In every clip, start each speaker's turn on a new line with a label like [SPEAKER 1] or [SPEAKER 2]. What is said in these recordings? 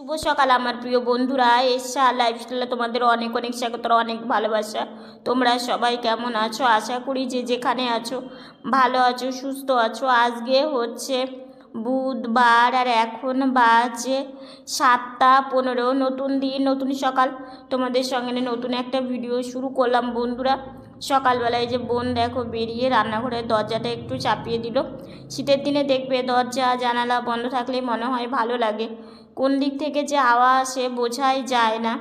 [SPEAKER 1] শুভ সকাল আমার প্রিয় বন্ধুরা, এসা লাইফস্টাইলে তোমাদের অনেক অনেক স্বাগত, অনেক ভালোবাসা। তোমরা সবাই কেমন আছো? আশা করি যে যেখানে আছো ভালো আছো, সুস্থ আছো। আজকে হচ্ছে বুধবার আর এখন বাজে 7টা 15। নতুন দিন, নতুন সকাল। তোমাদের সঙ্গে নতুন একটা ভিডিও শুরু করলাম বন্ধুরা। সকালবেলায় যে বোন দেখো বেরিয়ে রান্নাঘরের দরজাটা একটু চাপিয়ে দিল। শীতের দিনে দেখবে দরজা জানালা বন্ধ থাকলে মনে হয় ভালো লাগে, কোন দিক থেকে যে হাওয়া আসে বোঝাই যায় না।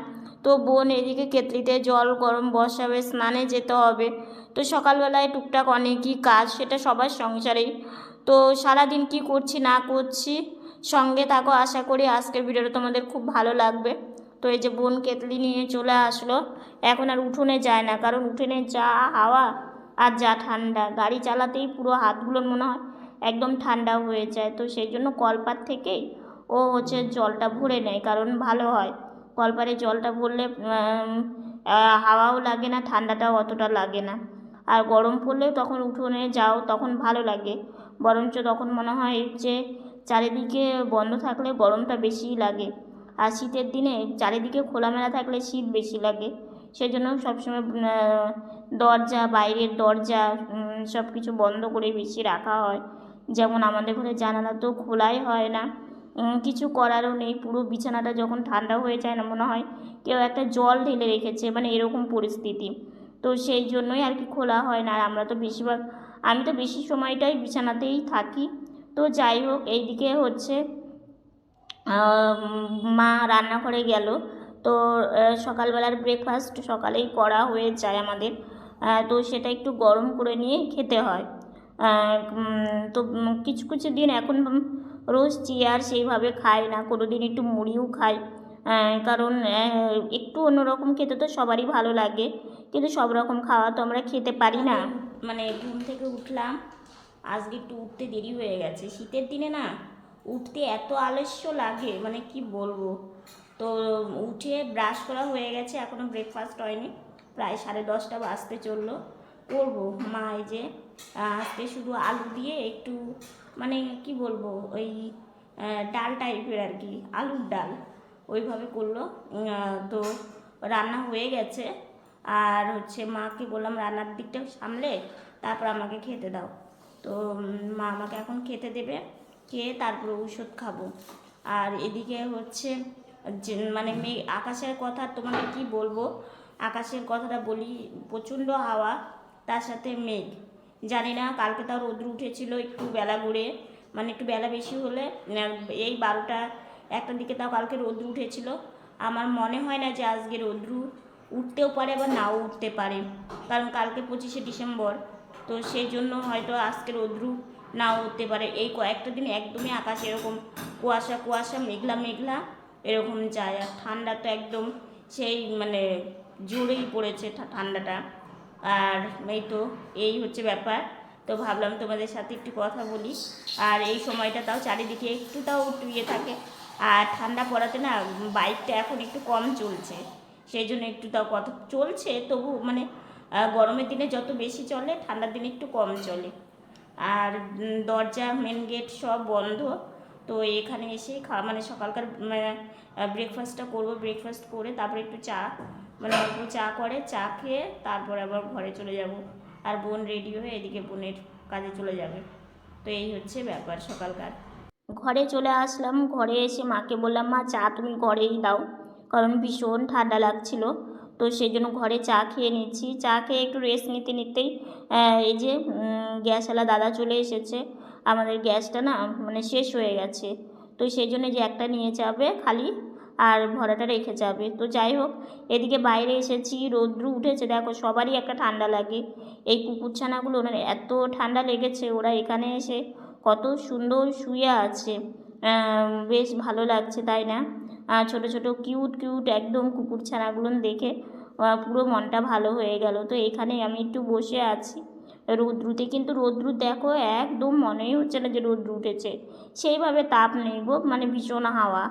[SPEAKER 1] তো বোন এদিকে কেতলিতে জল গরম বসাবে, স্নানে যেতে হবে। তো সকালবেলায় টুকটাক অনেকই কাজ, সেটা সবার সংসারেই। তো সারাদিন কি করছি না করছি সঙ্গে থাকো, আশা করি আজকের ভিডিওটা তোমাদের খুব ভালো লাগবে। তো এই যে বোন কেতলি নিয়ে চলে আসলো। এখন আর উঠোনে যায় না, কারণ উঠোনে যা হাওয়া আর যা ঠান্ডা, গাড়ি চালাতেই পুরো হাতগুলোর মনে হয় একদম ঠান্ডা হয়ে যায়। তো সেই জন্য কলপার থেকেই ও হচ্ছে জলটা ভরে নেয়, কারণ ভালো হয় কলপারে জলটা ভরলে হাওয়াও লাগে না, ঠান্ডাটাও অতটা লাগে না। আর গরম পড়লেও তখন উঠোনে যাও তখন ভালো লাগে, বরঞ্চ তখন মনে হয় যে চারিদিকে বন্ধ থাকলে গরমটা বেশিই লাগে। আর শীতের দিনে চারিদিকে খোলামেলা থাকলে শীত বেশি লাগে। সেই জন্য সবসময় দরজা, বাইরের দরজা সব কিছু বন্ধ করে বেশি রাখা হয়। যেমন আমাদের ঘরে জানালা তো খোলাই হয় না, কিছু করারও নেই। পুরো বিছানাটা যখন ঠান্ডা হয়ে যায় না, মনে হয় কেউ একটা জল ঢেলে রেখেছে, মানে এরকম পরিস্থিতি। তো সেই জন্যই আর কি খোলা হয় না। আর আমরা তো বেশিরভাগ, আমি তো বেশি সময়টাই বিছানাতেই থাকি। তো যাই হোক, এইদিকে হচ্ছে মা রান্নাঘরে গেল। তো সকালবেলার ব্রেকফাস্ট সকালেই করা হয়ে যায় আমাদের। তো সেটা একটু গরম করে নিয়ে খেতে হয়। তো কিছু কিছু দিন এখন রোজ চেয়ার সেইভাবে খাই না, কোনো দিন একটু মুড়িও খাই, কারণ একটু অন্যরকম খেতে তো সবারই ভালো লাগে, কিন্তু সব রকম খাওয়া তো আমরা খেতে পারি না। মানে ঘুম থেকে উঠলাম, আজকে একটু উঠতে দেরি হয়ে গেছে। শীতের দিনে না উঠতে এত আলস্য লাগে, মানে কি বলবো। তো উঠে ব্রাশ করা হয়ে গেছে, এখনও ব্রেকফাস্ট হয়নি, প্রায় 10:30 বাজতে চললো। করবো মা এই যে আজকে শুধু আলু দিয়ে একটু, মানে কি বলবো, ওই ডাল টাইপের আর কি, আলুর ডাল ওইভাবে করলো। তো রান্না হয়ে গেছে। আর হচ্ছে মাকে বললাম রান্নার দিকটা সামলে তারপর আমাকে খেতে দাও। তো মা আমাকে এখন খেতে দেবে, খেয়ে তারপর ঔষধ খাবো। আর এদিকে হচ্ছে যে মানে আকাশের কথা তোমাকে কি বলবো, আকাশের কথাটা বলি, প্রচণ্ড হাওয়া, তার সাথে মেঘ। জানি না, কালকে তাও রোদ্র উঠেছিল একটু বেলা করে, মানে একটু বেলা বেশি হলে, এই 12টা 1টার দিকে তাও কালকে রোদ্র উঠেছিল। আমার মনে হয় না যে আজকে রোদ্র উঠতেও পারে বা নাও উঠতে পারে, কারণ কালকে 25শে ডিসেম্বর। তো সেই জন্য হয়তো আজকে রোদ্র নাও উঠতে পারে। এই কয়েকটা দিন একদমই আকাশ এরকম কুয়াশা কুয়াশা, মেঘলা মেঘলা এরকম যায়। আর ঠান্ডা তো একদম সেই মানে জোরেই পড়েছে ঠান্ডাটা। আর এই হচ্ছে ব্যাপার। তো ভাবলাম তোমাদের সাথে একটু কথা বলি। আর এই সময়টা তাও চারিদিকে একটু তাও ইয়ে থাকে। আর ঠান্ডা পড়াতে না বাইকটা এখন একটু কম চলছে, সেই জন্য একটু তাও কথা চলছে তবু, মানে গরমের দিনে যত বেশি চলে ঠান্ডার দিনে একটু কম চলে। আর দরজা মেন গেট সব বন্ধ। তো এখানে এসে মানে সকালকার ব্রেকফাস্টটা করবো, ব্রেকফাস্ট করে তারপরে একটু চা, মানে অল্প চা করে চা খেয়ে তারপর আবার ঘরে চলে যাব। আর বোন রেডি হয়ে এদিকে বোনের কাজে চলে যাবে। তো এই হচ্ছে ব্যাপার সকালকার। ঘরে চলে আসলাম, ঘরে এসে মাকে বললাম মা চা তুমি ঘরেই দাও, কারণ ভীষণ ঠান্ডা লাগছিল। তো সেই জন্য ঘরে চা খেয়ে নিচ্ছি। চা খেয়ে একটু রেস্ট নিতে নিতেই এই যে গ্যাসওয়ালা দাদা চলে এসেছে। আমাদের গ্যাসটা না মানে শেষ হয়ে গেছে, তো সেই জন্য যে একটা নিয়ে যাবে খালি, আর ভরাটা রেখে যাবে। তো যাই হোক, এদিকে বাইরে এসেছি, রৌদ্র উঠেছে, দেখো সবারই একটা ঠান্ডা লাগে। এই কুকুরছানাগুলো ওনার এত ঠান্ডা লেগেছে, ওরা এখানে এসে কত সুন্দর শুয়ে আছে, বেশ ভালো লাগছে তাই না? ছোট ছোট কিউট কিউট একদম কুকুরছানাগুলো দেখে পুরো মনটা ভালো হয়ে গেল। তো এখানে আমি একটু বসে আছি রৌদ্রুতে, কিন্তু রৌদ্রু দেখো একদম মনেই হচ্ছে না যে রৌদ্র উঠেছে, সেইভাবে তাপ নেই গো, মানে ভীষণ হাওয়া।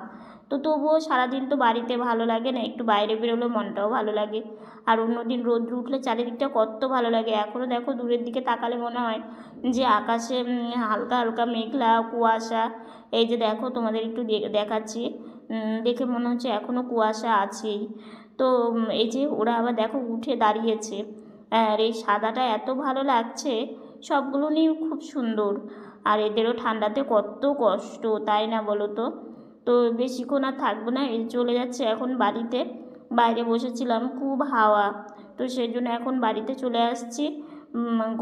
[SPEAKER 1] তো তবুও সারাদিন তো বাড়িতে ভালো লাগে না, একটু বাইরে বেরোলে মনটাও ভালো লাগে। আর অন্যদিন রোদ্র উঠলে চারিদিকটা কত ভালো লাগে। এখনও দেখো দূরের দিকে তাকালে মনে হয় যে আকাশে হালকা হালকা মেঘলা কুয়াশা। এই যে দেখো তোমাদের একটু দেখাচ্ছি, দেখে মনে হচ্ছে এখনও কুয়াশা আছেই। তো এই যে ওরা আবার দেখো উঠে দাঁড়িয়েছে, আর এই সাদাটা এত ভালো লাগছে, সবগুলো নিয়ে খুব সুন্দর। আর এদেরও ঠান্ডাতে কত কষ্ট, তাই না বলো তো? তো বেশিক্ষণ আর থাকবো না, এই চলে যাচ্ছে এখন বাড়িতে। বাইরে বসেছিলাম, খুব হাওয়া, তো সেই জন্য এখন বাড়িতে চলে আসছি।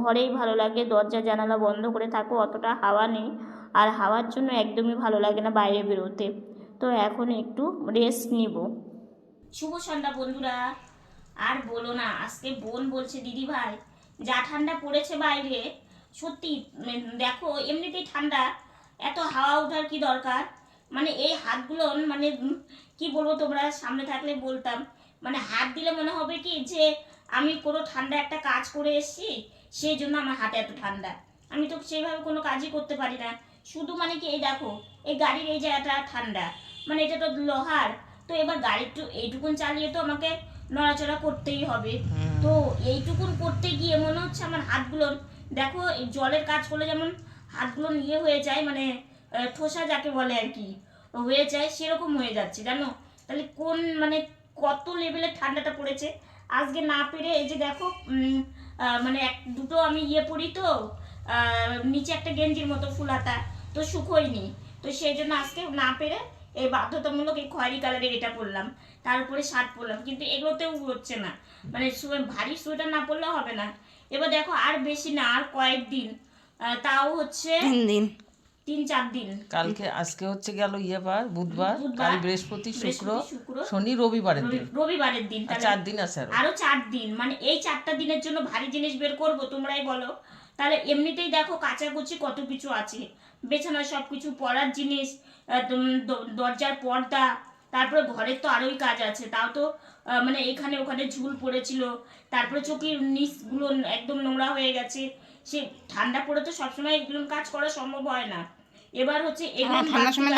[SPEAKER 1] ঘরেই ভালো লাগে, দরজা জানালা বন্ধ করে থাকো, অতটা হাওয়া নেই, আর হাওয়ার জন্য একদমই ভালো লাগে না বাইরে বেরোতে। তো এখন একটু রেস্ট নিব। শুভ সন্ধ্যা বন্ধুরা। আর বলো না, আজকে বোন বলছে দিদি ভাই যা ঠান্ডা পড়েছে বাইরে, সত্যি দেখো এমনিতেই ঠান্ডা, এত হাওয়া ওঠার কি দরকার? মানে এই হাতগুলো মানে কি বলবো, তোমরা সামনে থাকলে বলতাম, মানে হাত দিলে মনে হবে কি যে আমি কোনো ঠান্ডা একটা কাজ করে এসেছি, সেই জন্য আমার হাতে এত ঠান্ডা। আমি তো সেইভাবে কোনো কাজই করতে পারি না, শুধু মানে কি এই দেখো এই গাড়ির এই জায়গাটা ঠান্ডা, মানে এটা তো লোহার, তো এবার গাড়ির এইটুকুন চালিয়ে তো আমাকে নড়াচড়া করতেই হবে। তো এইটুকুন করতে গিয়ে মনে হচ্ছে আমার হাতগুলো দেখো, এই জলের কাজ করলে যেমন হাতগুলো নিয়ে হয়ে যায়, মানে ঠোসা যাকে বলে আর কি, হয়ে যায়, সেরকম হয়ে যাচ্ছে জানো। তাহলে কোন মানে কত লেভেলের ঠান্ডাটা পড়েছে। আজকে না পেরে এই যে দেখো মানে দুটো আমি পরি তো, নিচে একটা গেঞ্জির মতো ফুলাতা, তো শুকোয়নি, তো সেই জন্য আজকে না পেরে এই বাধ্যতামূলক এই খয়েরি কালারের এটা পরলাম, তার উপরে শার্ট পরলাম, কিন্তু এগুলোতেও হচ্ছে না, মানে ভারী সোয়েটার না পরলেও হবে না। এবার দেখো আর বেশি না, আর কয়েকদিন, তাও হচ্ছে
[SPEAKER 2] 3 দিন,
[SPEAKER 1] 3-4 দিন।
[SPEAKER 3] কালকে আজকে হচ্ছে গেল বুধবার, কাল বৃহস্পতি, শুক্র, শনি, রবিবারের দিন,
[SPEAKER 1] তাহলে
[SPEAKER 3] 4 দিন আছে
[SPEAKER 1] আরো 4 দিন, মানে এই 4টা দিনের জন্য ভারী জিনিস বের করব, তোমরাই বলো। তাহলে এমনিতেই দেখো কাচাকুচি কত কিছু আছে, বেছানা সব কিছু, পরার জিনিস, দরজার পর্দা, তারপরে ঘরের তো আরোই কাজ আছে, তাও তো মানে এখানে ওখানে ঝুল পড়েছিল, তারপরে চোখের নিচগুলো একদম নোংরা হয়ে গেছে। সে ঠান্ডা পড়ে তো সবসময় এগুলো কাজ করা সম্ভব হয় না। এবার হচ্ছে
[SPEAKER 2] ঠান্ডার সময়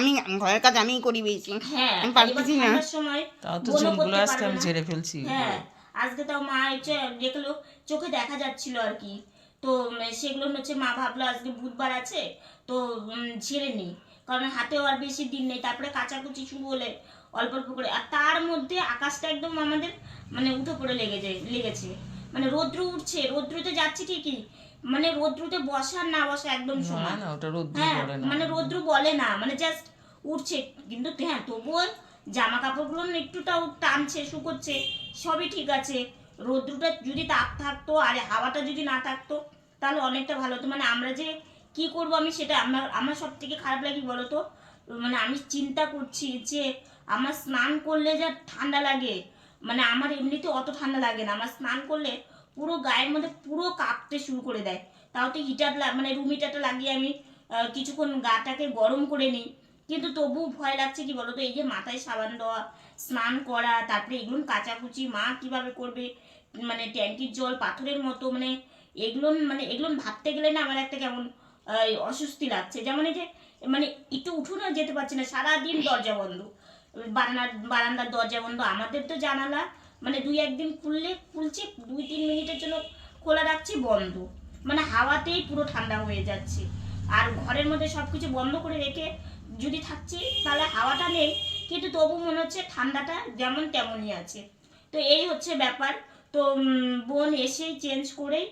[SPEAKER 2] আমি ঘরের কাজ আমিই করি বেশি।
[SPEAKER 1] হ্যাঁ,
[SPEAKER 2] আমি পারতেছি না।
[SPEAKER 1] ঠান্ডার সময়
[SPEAKER 3] তাও তো চুলগুলো আজকে আমি ঝেড়ে ফেলছি।
[SPEAKER 1] হ্যাঁ, আজকে তাও মা যেগুলো চোখে দেখা যাচ্ছিল আর কি, তো সেগুলো হচ্ছে মা ভাবলো আজকে বুধবার আছে তো ঝেড়ে নিই, কারণ হাতেও আর বেশি দিন নেই, তারপরে কাচাকুচি শুরু হলে অল্প অল্প করে। আর তার মধ্যে আকাশটা একদম আমাদের মানে উঠে পড়ে লেগেছে, মানে রৌদ্র উঠছে, রৌদ্রতে যাচ্ছে ঠিকই, মানে রৌদ্রতে বসা না বসা একদম সমান। হ্যাঁ, মানে রৌদ্র বলে না, মানে জাস্ট উঠছে, কিন্তু হ্যাঁ তবুও জামা কাপড়গুলো একটুটাও টানছে, শুকোচ্ছে, সবই ঠিক আছে। রৌদ্রটা যদি তাপ থাকতো আর হাওয়াটা যদি না থাকতো তাহলে অনেকটা ভালো হতো। মানে আমরা যে কি করব, আমি সেটা আমার সব থেকে খারাপ লাগে বলো তো, মানে আমি চিন্তা করছি যে আমার স্নান করলে যা ঠান্ডা লাগে, মানে আমার এমনিতে অত ঠান্ডা লাগে না, আমার স্নান করলে পুরো গায়ের মধ্যে পুরো কাঁপতে শুরু করে দেয়। তাও তো হিটার মানে রুম হিটারটা লাগিয়ে আমি কিছুক্ষণ গাটাকে গরম করে নিই, কিন্তু তবু ভয় লাগছে কি বলতো, এই যে মাথায় সাবান দেওয়া, স্নান করা, তারপরে এগুলো কাচাকুচি মা কিভাবে করবে, মানে ট্যাঙ্কির জল পাথরের মতো, মানে এগুলো ভাবতে গেলে না আমার একটা কেমন অস্বস্তি লাগছে। যেমন এই যে মানে একটু উঠোনে যেতে পারছি না, সারাদিন দরজা বন্ধ, বারান্দার দরজা বন্ধ, আমাদের তো জানালা মানে 2-1 দিন খুলছি, 2-3 মিনিটের জন্য খোলা রাখছি, বন্ধ, মানে হাওয়াতেই পুরো ঠান্ডা হয়ে যাচ্ছে। আর ঘরের মধ্যে সব কিছু বন্ধ করে রেখে যদি থাকছি তাহলে হাওয়াটা নেই, কিন্তু তবু মনে হচ্ছে ঠান্ডাটা যেমন তেমনই আছে। তো এই হচ্ছে ব্যাপার। তো বোন এসেই চেঞ্জ করেই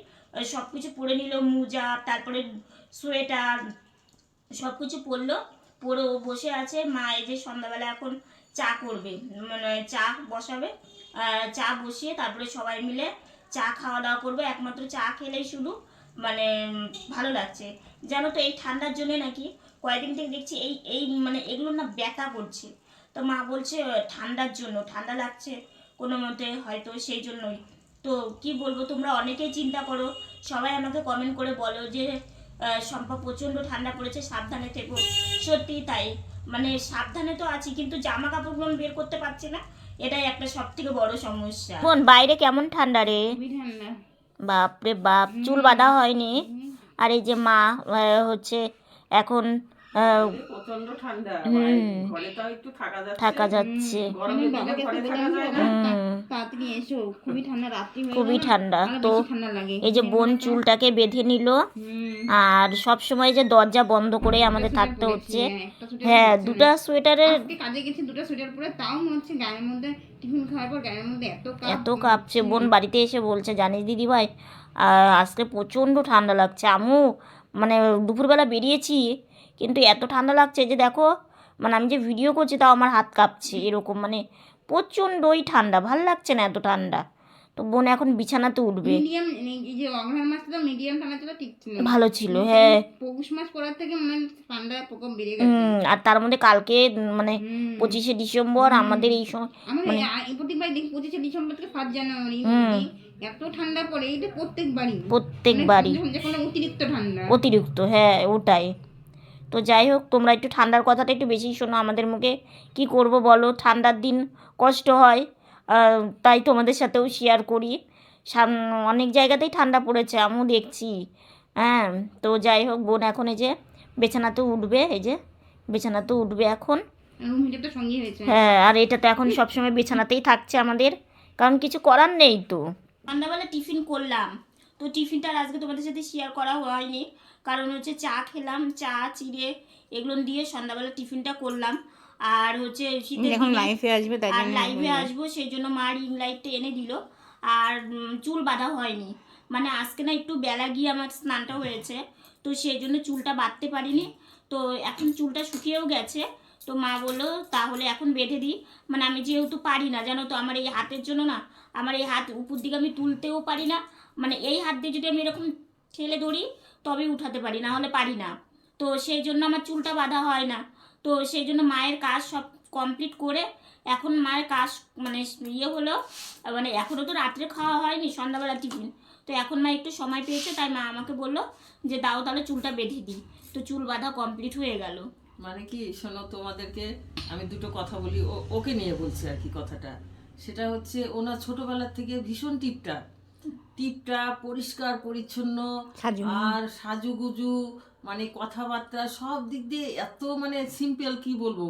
[SPEAKER 1] সব কিছু পরে নিল, মোজা, তারপরে সোয়েটার, সব কিছু পরলো, পরে ও বসে আছে। মা এই যে সন্ধ্যাবেলা এখন চা করবে, মানে চা বসাবে, চা বসিয়ে তারপরে সবাই মিলে চা খাওয়া দাওয়া করবে। একমাত্র চা খেলেই শুধু মানে ভালো লাগছে জানো তো, এই ঠান্ডার জন্য নাকি কয়েকদিন থেকে দেখছি এই মানে এগুলো না ব্যথা করছে। তো মা বলছে ঠান্ডার জন্য, ঠান্ডা লাগছে কোনো মতে হয়তো, সেই জন্যই। তো কি বলবো, তোমরা অনেকেই চিন্তা করো, সবাই আমাকে কমেন্ট করে বলো যে শম্পা প্রচণ্ড ঠান্ডা পড়েছে, সাবধানে থেকো। সত্যি তাই, মানে সাবধানে তো আছি, কিন্তু জামা কাপড়গুলো বের করতে পারছি না, এটাই একটা সব থেকে বড় সমস্যা। বোন বাইরে কেমন ঠান্ডা রে? বাপরে বাপ, চুল বাঁধা হয়নি। আর এই যে মা হচ্ছে এখন
[SPEAKER 3] প্রচন্ড ঠান্ডা ঘরে তাও একটু
[SPEAKER 1] থাকা যাচ্ছে।
[SPEAKER 3] গরমের দিনে ঘরে থাকা যায় না।
[SPEAKER 2] তাড়াতাড়ি এসো, খুবই ঠান্ডা, রাত্রি হয়ে
[SPEAKER 1] খুবই
[SPEAKER 2] গেল,
[SPEAKER 1] ঠান্ডা।
[SPEAKER 2] আরো
[SPEAKER 1] তো
[SPEAKER 2] বেশি ঠান্ডা লাগে।
[SPEAKER 1] এই যে বোন চুলটাকে বেঁধে নিল, আর সব সময় যে দরজা বন্ধ করে আমাদের থাকতে হচ্ছে। হ্যাঁ, দুটো সোয়েটারের
[SPEAKER 2] আজকে কাজে গেছি, দুটো সোয়েটার পরে, তাও মনে হচ্ছে গায়ের মধ্যে টিফিন খাওয়ার পর গায়ের মধ্যে
[SPEAKER 1] এত কাঁপছে। বোন বাড়িতে এসে বলছে, জানিস দিদি ভাই আজকে প্রচণ্ড ঠান্ডা লাগছে। আমু মানে দুপুরবেলা বেরিয়েছি কিন্তু এত ঠান্ডা লাগছে যে দেখো, মানে আমি যে ভিডিও করছি তাও আমার হাত কাঁপছে এরকম, মানে প্রচণ্ডই ঠান্ডা, ভাল লাগছে না এত ঠান্ডা। তো বোন এখন বিছানাতে উঠবে।
[SPEAKER 2] মিডিয়াম, এই যে অগ্রহায়ণ মাসটা মিডিয়াম ঠান্ডাটা ঠিক ছিল,
[SPEAKER 1] ভালো ছিল। হ্যাঁ,
[SPEAKER 2] পৌষ মাস পড়ার থেকে মানে ঠান্ডা প্রকোপ বেড়ে গেছে।
[SPEAKER 1] আর তার মধ্যে কালকে মানে 25শে ডিসেম্বর আমাদের এই সময়
[SPEAKER 2] আমাদের প্রতিবার দেখি 25শে ডিসেম্বর থেকে 1 জানুয়ারি এত ঠান্ডা পড়ে, এটা প্রত্যেকবারই যে কোনো অতিরিক্ত ঠান্ডা,
[SPEAKER 1] অতিরিক্ত। হ্যাঁ, ওটাই। তো যাই হোক, তোমরা একটু ঠান্ডার কথাটা একটু বেশি শোনো আমাদের মুখে। কি করব বলো, ঠান্ডার দিন কষ্ট হয়, তাই তোমাদের সাথেও শেয়ার করি। অনেক জায়গাতেই ঠান্ডা পড়েছে আমিও দেখছি। হ্যাঁ, তো যাই হোক, বোন এখন এই যে বিছানাতে উঠবে, এই যে বিছানাতে উঠবে এখন।
[SPEAKER 2] রুম হিটারটা সঙ্গে হয়েছে।
[SPEAKER 1] হ্যাঁ, আর এটা তো এখন সবসময় বিছানাতেই থাকছে আমাদের, কারণ কিছু করার নেই। তো সন্ধ্যাবেলা টিফিন করলাম, তো টিফিনটা আর আজকে তোমাদের সাথে শেয়ার করা হয়নি, কারণ হচ্ছে চা খেলাম, চা চিড়ে এগুলো দিয়ে সন্ধ্যাবেলা টিফিনটা করলাম। আর হচ্ছে শীতের
[SPEAKER 2] এখন
[SPEAKER 1] দিনে
[SPEAKER 2] লাইফে আসবে, তাই
[SPEAKER 1] আর
[SPEAKER 2] জন্য
[SPEAKER 1] লাইভে আসবো সেই জন্য মা রিং লাইটটা এনে দিল। আর চুল বাঁধা হয়নি, মানে আজকে না একটু বেলা গিয়ে আমার স্নানটা হয়েছে, তো সেই জন্য চুলটা বাঁধতে পারিনি। তো এখন চুলটা শুকিয়েও গেছে, তো মা বললো তাহলে এখন বেঁধে দিই। মানে আমি যেহেতু পারি না, জানো তো আমার এই হাতের জন্য না, আমার এই হাত উপর দিকে আমি তুলতেও পারি না, মানে এই হাত দিয়ে যদি আমি এরকম ঠেলে ধরি তবেই উঠাতে পারি, না হলে পারি না। তো সেই জন্য আমার চুলটা বাঁধা হয় না। তো সেই জন্য মায়ের কাজ সব কমপ্লিট করে এখন মায়ের কাজ মানে হলো, মানে এখনও তো রাত্রে খাওয়া হয়নি, সন্ধ্যাবেলা টিফিন। তো এখন মা একটু সময় পেয়েছে, তাই মা আমাকে বললো যে দাও তাহলে চুলটা বেঁধে দিই। তো চুল বাঁধা কমপ্লিট হয়ে গেল।
[SPEAKER 3] মানে কি শোনো, তোমাদেরকে আমি দুটো কথা বলি, ওকে নিয়ে বলছি আর কি কথাটা। সেটা হচ্ছে ওনার ছোটবেলার থেকে ভীষণ টিপটা পরিষ্কার পরিচ্ছন্ন, আর সাজুগুজু, মানে কথাবার্তা সব দিক দিয়ে এত মানে সিম্পল, কি বলবো।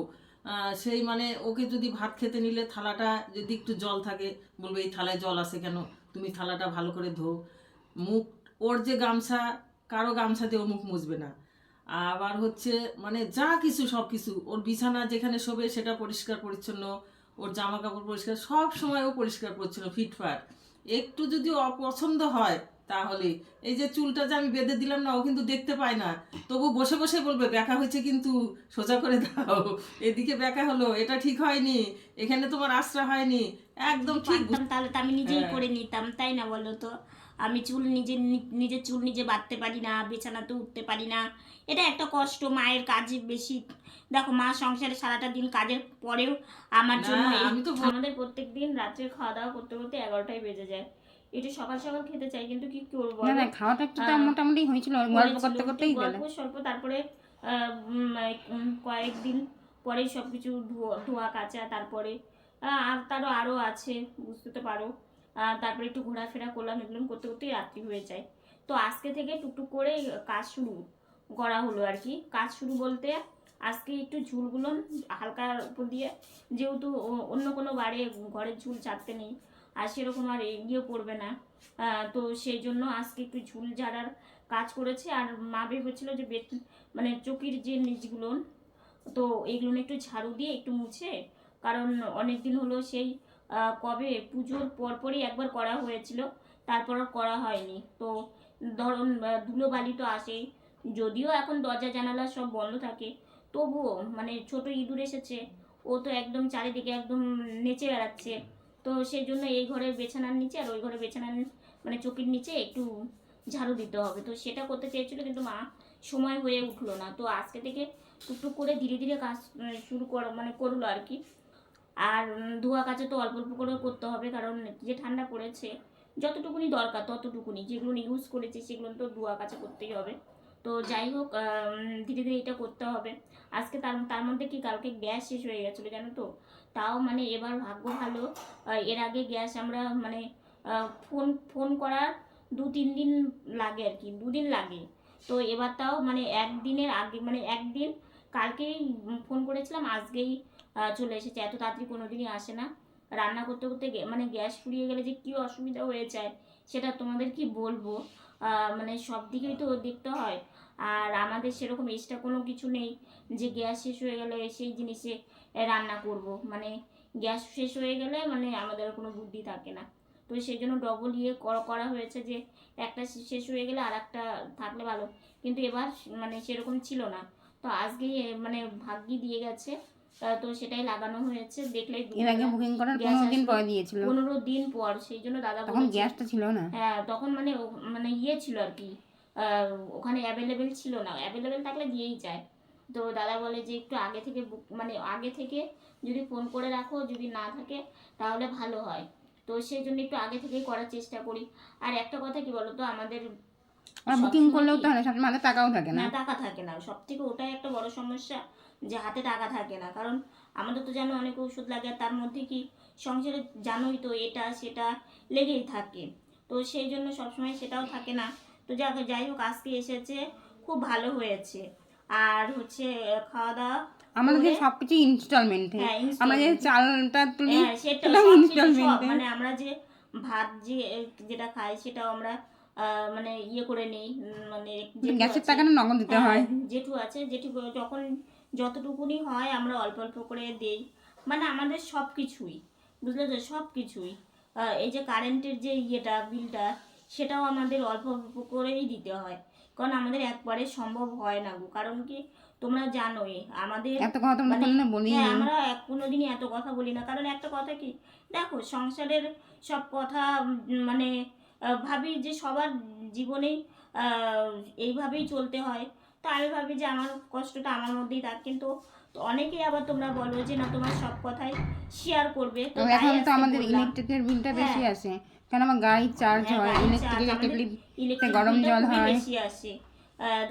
[SPEAKER 3] সেই মানে ওকে যদি ভাত খেতে নিলে থালাটা যদি একটু জল থাকে, বলবে এই থালায় জল আছে কেন, তুমি থালাটা ভালো করে ধো। মুখ, ওর যে গামছা, কারো গামছা দিয়ে ও মুখ মুছবে না। আবার হচ্ছে মানে যা কিছু সব কিছু, ওর বিছানা যেখানে শোবে সেটা পরিষ্কার পরিচ্ছন্ন, ওর জামা কাপড় পরিষ্কার, সব সময় ও পরিষ্কার পরিচ্ছন্ন ফিটফাট। একটু যদি অপছন্দ হয় তাহলে এই যে চুলটা যে আমি বেঁধে দিলাম না, ও কিন্তু দেখতে পায় না, তবু বসে বসে বলবে ব্যাকা হয়েছে কিন্তু সোজা করে দাও, এদিকে ব্যাকা হলো, এটা ঠিক হয়নি, এখানে তোমার আশ্রা হয়নি, একদম ঠিক।
[SPEAKER 1] তাহলে তো আমি নিজেই করে নিতাম, তাই না বলো তো? আমি চুল নিজের চুল নিজে বাঁধতে পারি না, বিছানাতে উঠতে পারি না, এটা একটা কষ্ট। মায়ের কাজে বেশি, দেখো মা সংসারে সারাটা দিন কাজের পরেও আমার জন্য আমাদের প্রত্যেক দিন রাত্রে খাওয়া দাওয়া করতে করতে 11টায় বেজে যায়। একটু সকাল সকাল খেতে চাই, কিন্তু কি করবো,
[SPEAKER 2] খাওয়াটা একটু মোটামুটি হয়েছিল, গল্প করতে করতেই গেল
[SPEAKER 1] স্বল্প। তারপরে কয়েকদিন পরেই সব কিছু ধোয়া কাচা, তারপরে আর আরও আছে, বুঝতে তো পারো। তারপরে একটু ঘোরাফেরা করলাম, এগুলো করতে করতেই রাত্রি হয়ে যায়। তো আজকে থেকে টুকটুক করে কাজ শুরু করা হলো আর কি। কাজ শুরু বলতে আজকে একটু ঝুলগুলো হালকা উপর দিয়ে, যেহেতু অন্য কোনো বারে ঘরের ঝুল চাপতে নেই আর সেরকম আর এগিয়ে পড়বে না, তো সেই জন্য আজকে একটু ঝুল ঝাড়ার কাজ করেছে। আর মা ভেবেছিল যে মানে চকির যে নিচগুলো, তো এইগুলো একটু ঝাড়ু দিয়ে একটু মুছে, কারণ অনেক দিন হলো সেই কবে পুজোর পরপরই একবার করা হয়েছিল, তারপর আর করা হয়নি। তো ধরুন ধুলোবালি তো আসেই, যদিও এখন দরজা জানালা সব বন্ধ থাকে, তবুও মানে ছোট ইঁদুর এসেছে, ও তো একদম চারিদিকে একদম নেচে বেড়াচ্ছে। তো সেই জন্য এই ঘরে বিছানার নিচে আর ওই ঘরে বিছানার মানে চকির নিচে একটু ঝাড়ু দিতে হবে। তো সেটা করতে চেয়েছিল, কিন্তু মা সময় হয়ে উঠলো না। তো আজকে থেকে টুকটুক করে ধীরে ধীরে কাজ শুরু করলো আর কি। আর ধোয়া কাচা তো অল্প অল্প করে করতে হবে, কারণ যে ঠান্ডা পড়েছে যতটুকুনি দরকার ততটুকুনি, যেগুলো ইউজ করেছি সেগুলো তো ধোয়া কাচা করতেই হবে। তো যাই হোক, ধীরে ধীরে এটা করতে হবে আজকে। তার মধ্যে কি কালকে গ্যাস শেষ হয়ে গেছিলো জানো তো, তাও মানে এবার ভাগ্য ভালো, এর আগে গ্যাস আমরা মানে ফোন করার 2-3 দিন লাগে আর কি, 2 দিন লাগে। তো এবার তাও মানে একদিনের আগে, মানে একদিন কালকেই ফোন করেছিলাম, আজকেই চলে এসেছে। এত তাড়াতাড়ি কোনো দিনই আসে না। রান্না করতে করতে মানে গ্যাস ফুরিয়ে গেলে যে কী অসুবিধা হয়ে যায় সেটা তোমাদের কি বলবো। মানে সব দিকেই তো দেখতে হয়। আর আমাদের সেরকম এক্সট্রা কোনো কিছু নেই যে গ্যাস শেষ হয়ে গেলে সেই জিনিসে রান্না করব। মানে গ্যাস শেষ হয়ে গেলে মানে আমাদের কোনো বুদ্ধি থাকে না। তো সেই জন্য ডবল করা হয়েছে যে একটা শেষ হয়ে গেলে আর একটা থাকলে ভালো। কিন্তু এবার মানে সেরকম ছিল না। তো আজকেই মানে ভাগ্যি দিয়ে গেছে। তো সেটাই লাগানো হয়েছে। দেখলেই
[SPEAKER 2] এর আগে বুকিং করার 15 দিন পরে দিয়েছিল।
[SPEAKER 1] 15 দিন পর, সেই জন্য দাদা
[SPEAKER 2] তখন
[SPEAKER 1] বলেছে।
[SPEAKER 2] গ্যাসটা ছিল না।
[SPEAKER 1] হ্যাঁ, তখন মানে মানে ইয়ে ছিল আর কি, ওখানে অ্যাভেলেবেল ছিল না। অ্যাভেলেবেল থাকলে দিয়েই যায়। তো দাদা বলে যে একটু আগে থেকে মানে আগে থেকে যদি ফোন করে রাখো, যদি না থাকে তাহলে ভালো হয়। তো সেই জন্য একটু আগে থেকেই করার চেষ্টা করি। আর একটা কথা কি বলো তো, আমাদের
[SPEAKER 2] বুকিং করলেও তো হয় না, সাথে টাকাও থাকে না।
[SPEAKER 1] টাকা থাকে না। সব থেকে ওটাই একটা বড় সমস্যা, যে হাতে টাকা থাকে না। কারণ আমাদের তো জানো অনেক ওষুধ লাগে, তার মধ্যে কি সংসারে জানোই তো এটা সেটা লেগেই থাকে। তো সেই জন্য সবসময় সেটাও থাকে না। তো যাই হোক, আজকে এসেছে, খুব ভালো হয়েছে। আর হচ্ছে খাওয়া দাওয়া
[SPEAKER 2] আমাদের সবকিছু ইনস্টলমেন্টে। আমরা যে চালটা তুলি
[SPEAKER 1] সেটাও
[SPEAKER 2] ইনস্টলমেন্টে।
[SPEAKER 1] মানে আমরা যে ভাত যেটা খাই সেটাও আমরা মানে ইয়ে করে নেই। মানে
[SPEAKER 2] গ্যাসের টাকা নগদ দিতে হয়।
[SPEAKER 1] জেঠু আছে, জেঠু যখন যতটুকুনি হয় আমরা অল্প অল্প করে দেই। মানে আমাদের সব কিছুই, বুঝলে তো, সব কিছুই। এই যে কারেন্টের যে ইয়েটা বিলটা, সেটাও আমাদের অল্প অল্প করেই দিতে হয়। কারণ আমাদের একবারে সম্ভব হয় না গো। কারণ কি তোমরা জানোই আমাদের
[SPEAKER 2] এত কথা তোমরা কোনোদিনও বলিনি।
[SPEAKER 1] আমরা কোনোদিনই এত কথা বলি না। কারণ একটা কথা কি, দেখো সংসারের সব কথা মানে ভাবি যে সবার জীবনেই এইভাবেই চলতে হয়। তো আমি ভাবি যে আমার কষ্টটা আমার মধ্যেই থাক। কিন্তু অনেকেই আবার তোমরা বলো যে না, তোমার সব কথাই শেয়ার করবে। তো
[SPEAKER 2] এখন তো আমাদের ইলেকট্রিকের বিলটা বেশি আসে, কারণ আমার গাড়ির চার্জ হয়, ইলেকট্রিকে গরম জল হয়,
[SPEAKER 1] বেশি আসে,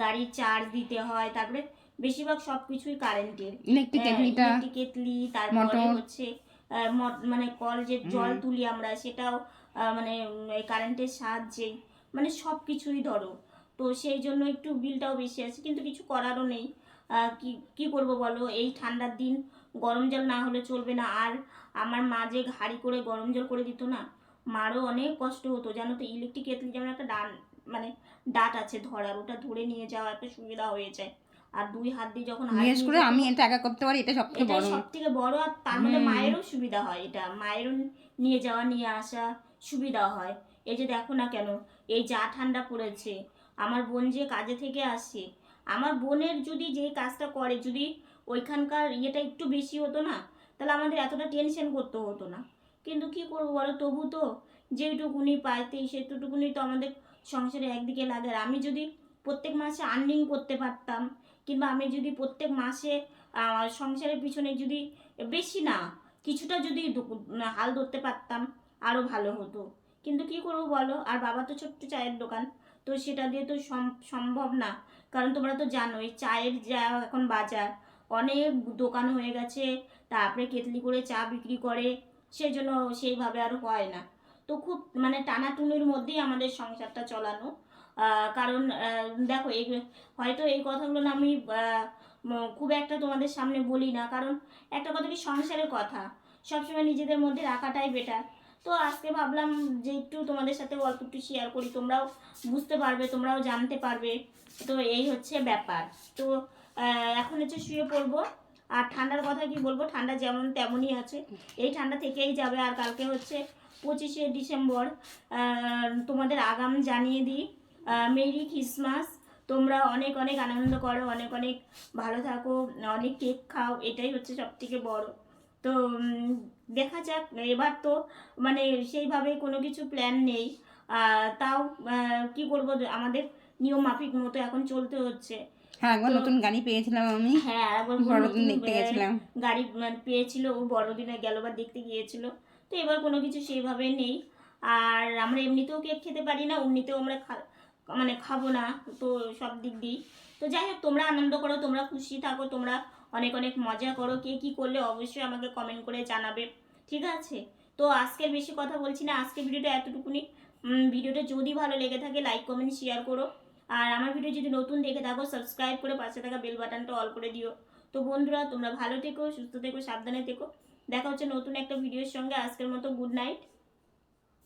[SPEAKER 1] গাড়ির চার্জ দিতে হয়, তারপরে বেশিরভাগ সব কিছুই কারেন্টের।
[SPEAKER 2] ইলেকট্রিক
[SPEAKER 1] কেটলি, তারপরে হচ্ছে মানে কল যে জল তুলি আমরা, সেটাও মানে কারেন্টের সাহায্যেই, মানে সব কিছুই ধরো। তো সেই জন্য একটু বিলটাও বেশি আছে, কিন্তু কিছু করারও নেই। কি করব বলো, এই ঠান্ডার দিন গরম জল না হলে চলবে না। আর আমার মা যে হাঁড়ি করে গরম জল করে দিত না, মারও অনেক কষ্ট হতো জানো তো। ইলেকট্রিক কেটলি যেমন একটা মানে ডাট আছে ধরার, ওটা ধরে নিয়ে যাওয়া একটা সুবিধা হয়ে যায়। আর 2 হাত দিয়ে যখন
[SPEAKER 2] বিশেষ করে আমি এটা একা করতে পারি, এটা
[SPEAKER 1] সবথেকে বড়। আর তার মধ্যে মায়েরও সুবিধা হয়, এটা মায়েরও নিয়ে যাওয়া নিয়ে আসা সুবিধা হয়। এই যে দেখো না কেন, এই যা ঠান্ডা পড়েছে, আমার বোন যে কাজে থেকে আসে, আমার বোনের যদি যে কাজটা করে, যদি ওইখানকার ইয়েটা একটু বেশি হতো না, তাহলে আমাদের এতটা টেনশন করতে হতো না। কিন্তু কি করবো বলো, তবু তো যেটুকুনি পাইতে সেটুকুনি তো আমাদের সংসারে একদিকে লাগে। আর আমি যদি প্রত্যেক মাসে আর্নিং করতে পারতাম, কিংবা আমি যদি প্রত্যেক মাসে সংসারের পিছনে যদি বেশি না কিছুটা যদি হাল ধরতে পারতাম, আরও ভালো হতো। কিন্তু কি করবো বলো, আর বাবা তো ছোট্ট চায়ের দোকান, তো সেটা দিয়ে তো সম্ভব না। কারণ তোমরা তো জানোই চায়ের যা এখন বাজার, অনেক দোকান হয়ে গেছে, তারপরে কেটলি করে চা বিক্রি করে, সেজন্য সেইভাবে আর হয় না। তো খুব মানে টানাটুনির মধ্যেই আমাদের সংসারটা চলানো। কারণ দেখো হয়তো এই কথাগুলো না আমি খুব একটা তোমাদের সামনে বলি না, কারণ একটা কথা কি, সংসারের কথা সবসময় নিজেদের মধ্যে রাখাটাই বেটার। তো আজকে ভাবলাম যে একটু তোমাদের সাথে অল্প একটু শেয়ার করি, তোমরাও বুঝতে পারবে, তোমরাও জানতে পারবে। তো এই হচ্ছে ব্যাপার। তো এখন হচ্ছে শুয়ে পড়বো। আর ঠান্ডার কথা কি বলবো, ঠান্ডা যেমন তেমনই আছে, এই ঠান্ডা থেকেই যাবে। আর কালকে হচ্ছে 25শে ডিসেম্বর, তোমাদের আগাম জানিয়ে দিই মেরি ক্রিসমাস। তোমরা অনেক অনেক আনন্দ করো, অনেক অনেক ভালো থাকো, অনেক কেক খাও, এটাই হচ্ছে সবথেকে বড়। তো দেখা যাক, এবার তো মানে সেইভাবে কোনো কিছু প্ল্যান নেই। তাও কি করবো, আমাদের নিয়ম মাফিক মতো এখন চলতে হচ্ছে।
[SPEAKER 2] হ্যাঁ, একবার নতুন গাড়ি পেয়েছিলাম আমি।
[SPEAKER 1] হ্যাঁ, একবার
[SPEAKER 2] বড়দিন দেখতে গেছিলাম,
[SPEAKER 1] গাড়ি পেয়েছিল, ও বড়দিনে গেলবার দেখতে গিয়েছিল। তো এবার কোনো কিছু সেইভাবে নেই। আর আমরা এমনিতেও কেক খেতে পারি না, এমনিতেও আমরা মানে খাবো না, তো সব দিক দিই। তো যাই হোক, তোমরা আনন্দ করো, তোমরা খুশি থাকো, তোমরা অনেক অনেক মজা করো। কে কী করলে অবশ্যই আমাকে কমেন্ট করে জানাবে, ঠিক আছে? তো আজকের বেশি কথা বলছি না, আজকের ভিডিওটা এতটুকুনি। ভিডিওটা যদি ভালো লেগে থাকে লাইক কমেন্ট শেয়ার করো। আর আমার ভিডিও যদি নতুন দেখে থাকো, সাবস্ক্রাইব করে পাশে থাকা বেল বাটনটা অল করে দিও। তো বন্ধুরা তোমরা ভালো থেকো, সুস্থ থেকো, সাবধানে থেকো। দেখা হচ্ছে নতুন একটা ভিডিওর সঙ্গে। আজকের মতো গুড নাইট।